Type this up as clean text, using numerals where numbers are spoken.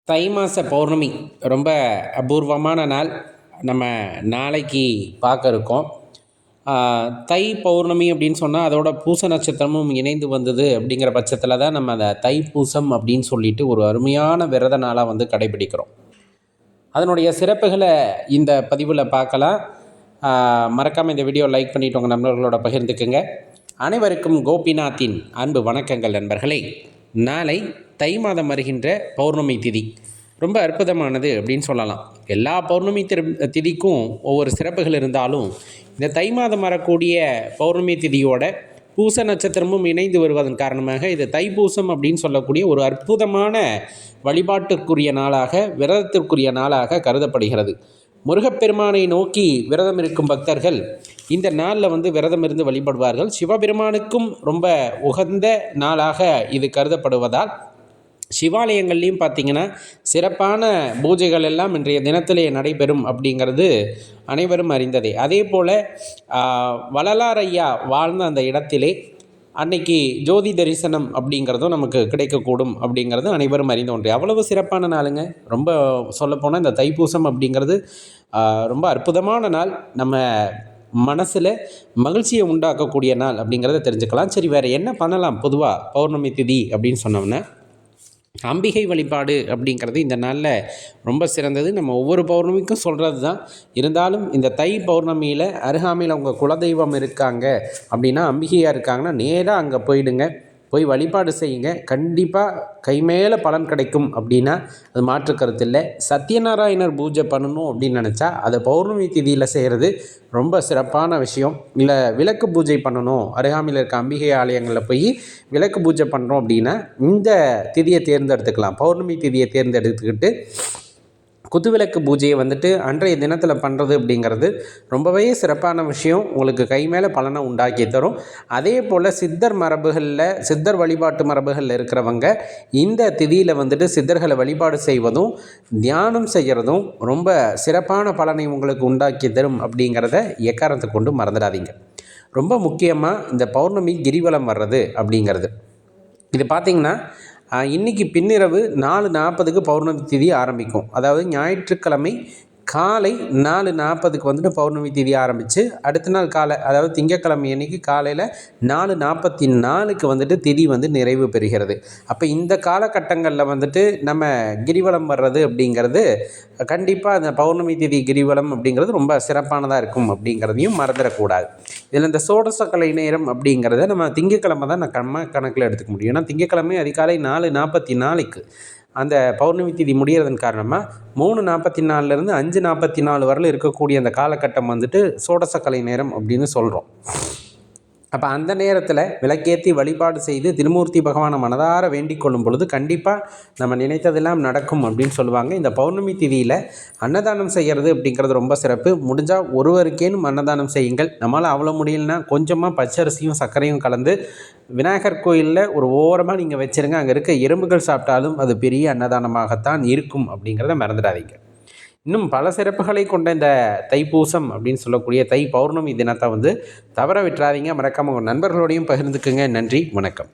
தை மாத பௌர்ணமி ரொம்ப அபூர்வமான நாள். நம்ம நாளைக்கு பார்க்க இருக்கோம். தை பௌர்ணமி அப்படின்னு சொன்னால் அதோட பூச நட்சத்திரமும் இணைந்து வந்தது. அப்படிங்கிற பட்சத்தில் தான் நம்ம அதை தைப்பூசம் அப்படின்னு சொல்லிட்டு ஒரு அருமையான விரத நாளாக கடைபிடிக்கிறோம். அதனுடைய சிறப்புகளை இந்த பதிவில் பார்க்கலாம். மறக்காமல் இந்த வீடியோ லைக் பண்ணிவிட்டு உங்கள் நண்பர்களோட பகிர்ந்துக்குங்க. அனைவருக்கும் கோபிநாத்தின் அன்பு வணக்கங்கள் நண்பர்களே. நாளை தை மாதம் வருகின்ற பௌர்ணமி திதி ரொம்ப அற்புதமானது அப்படின்னு சொல்லலாம். எல்லா பௌர்ணமி திதிக்கும் ஒவ்வொரு சிறப்புகள் இருந்தாலும் இந்த தை மாதம் வரக்கூடிய பௌர்ணமி திதியோட பூச நட்சத்திரமும் இணைந்து வருவதன் காரணமாக இது தைப்பூசம் அப்படின்னு சொல்லக்கூடிய ஒரு அற்புதமான வழிபாட்டுக்குரிய நாளாக, விரதத்திற்குரிய நாளாக கருதப்படுகிறது. முருகப்பெருமானை நோக்கி விரதம் இருக்கும் பக்தர்கள் இந்த நாளில் விரதம் இருந்து வழிபடுவார்கள். சிவபெருமானுக்கும் ரொம்ப உகந்த நாளாக இது கருதப்படுவதால் சிவாலயங்கள்லேயும் பார்த்திங்கன்னா சிறப்பான பூஜைகள் எல்லாம் இன்றைய தினத்திலே நடைபெறும் அப்படிங்கிறது அனைவரும் அறிந்ததே. அதே போல் வள்ளலாரையா வாழ்ந்த அந்த இடத்திலே அன்னைக்கு ஜோதி தரிசனம் அப்படிங்கிறதும் நமக்கு கிடைக்கக்கூடும் அப்படிங்கிறது அனைவரும் அறிந்த ஒன்று. அவ்வளவு சிறப்பான நாளுங்க. ரொம்ப சொல்லப்போனால் இந்த தைப்பூசம் அப்படிங்கிறது ரொம்ப அற்புதமான நாள். நம்ம மனசில் மகிழ்ச்சியை உண்டாக்கக்கூடிய நாள் அப்படிங்கிறத தெரிஞ்சுக்கலாம். சரி, வேறு என்ன பண்ணலாம்? பொதுவாக பௌர்ணமி திதி அப்படின்னு சொன்னோம்னா அம்பிகை வழிபாடு அப்படிங்கிறது இந்த நாளில் ரொம்ப சிறந்தது. நம்ம ஒவ்வொரு பௌர்ணமிக்கும் சொல்கிறது தான். இருந்தாலும் இந்த தை பௌர்ணமியில் அருகாமையில் அவங்க குலதெய்வம் இருக்காங்க அப்படின்னா, அம்பிகையாக இருக்காங்கன்னா நேராக அங்கே போயிடுங்க. போய் வழிபாடு செய்யுங்க. கண்டிப்பாக கைமேலே பலன் கிடைக்கும் அப்படின்னா அது மாற்று கருத்து இல்லை. சத்யநாராயணர் பூஜை பண்ணணும் அப்படின்னு நினச்சா அதை பௌர்ணமி திதியில் செய்கிறது ரொம்ப சிறப்பான விஷயம். இல்லை விளக்கு பூஜை பண்ணணும், அருகாமையில் இருக்க அம்பிகை ஆலயங்களில் போய் விளக்கு பூஜை பண்ணுறோம் அப்படின்னா இந்த திதியை தேர்ந்தெடுத்துக்கலாம். பௌர்ணமி திதியை தேர்ந்தெடுத்துக்கிட்டு குத்துவிளக்கு பூஜையை அன்றைய தினத்தில் பண்ணுறது அப்படிங்கிறது ரொம்பவே சிறப்பான விஷயம். உங்களுக்கு கை மேலே பலனை உண்டாக்கி தரும். அதே போல் சித்தர் வழிபாட்டு மரபுகளில் இருக்கிறவங்க இந்த திதியில் சித்தர்களை வழிபாடு செய்வதும் தியானம் செய்கிறதும் ரொம்ப சிறப்பான பலனை உங்களுக்கு உண்டாக்கி தரும் அப்படிங்கிறத எக்காரணத்தை கொண்டு மறந்துடாதீங்க. ரொம்ப முக்கியமாக இந்த பௌர்ணமி கிரிவலம் வர்றது அப்படிங்கிறது இது பார்த்திங்கன்னா இன்றைக்கி பின்னிரவு 4:40க்கு பௌர்ணமி திதி ஆரம்பிக்கும். அதாவது ஞாயிற்றுக்கிழமை காலை 4:40க்கு பௌர்ணமி திதி ஆரம்பித்து அடுத்த நாள் காலை, அதாவது திங்கட்கிழமை அன்றைக்கி காலையில் 4:44க்கு திதி நிறைவு பெறுகிறது. அப்போ இந்த காலகட்டங்களில் நம்ம கிரிவலம் வர்றது அப்படிங்கிறது கண்டிப்பாக அந்த பௌர்ணமி திதி கிரிவலம் அப்படிங்கிறது ரொம்ப சிறப்பானதாக இருக்கும் அப்படிங்கிறதையும் மறந்துடக்கூடாது. இதில் இந்த சோடசக்கலை நேரம் அப்படிங்கிறத நம்ம திங்கட்கிழமை தான் நம்ம கணக்கில் எடுத்துக்க முடியும். ஏன்னா திங்கட்கிழமை அதிகாலை 4:44க்கு அந்த பௌர்ணமி திதி முடிகிறதன் காரணமாக 3:44லேருந்து 5:44 வரலும் இருக்கக்கூடிய அந்த காலகட்டம் சோடசக்கலை நேரம் அப்படின்னு சொல்கிறோம். அப்போ அந்த நேரத்தில் விளக்கேற்றி வழிபாடு செய்து திருமூர்த்தி பகவானை மனதார வேண்டிக் கொள்ளும் பொழுது கண்டிப்பாக நம்ம நினைத்ததெல்லாம் நடக்கும் அப்படின்னு சொல்லுவாங்க. இந்த பௌர்ணமி திதியில் அன்னதானம் செய்கிறது அப்படிங்கிறது ரொம்ப சிறப்பு. முடிஞ்சால் ஒருவருக்கேனும் அன்னதானம் செய்யுங்கள். நம்மளால் அவ்வளோ முடியலன்னா கொஞ்சமாக பச்சரிசியும் சர்க்கரையும் கலந்து விநாயகர் கோயிலில் ஒரு ஓரமாக நீங்கள் வச்சுருங்க. அங்கே இருக்க எறும்புகள் சாப்பிட்டாலும் அது பெரிய அன்னதானமாகத்தான் இருக்கும் அப்படிங்கிறத மறந்துடாதீங்க. இன்னும் பல சிறப்புகளை கொண்ட இந்த தைப்பூசம் அப்படின்னு சொல்லக்கூடிய தை பௌர்ணமி தினத்தை தவற விட்டுறாதீங்க. மறக்காமல் உங்கள் நண்பர்களோடையும் பகிர்ந்துக்குங்க. நன்றி, வணக்கம்.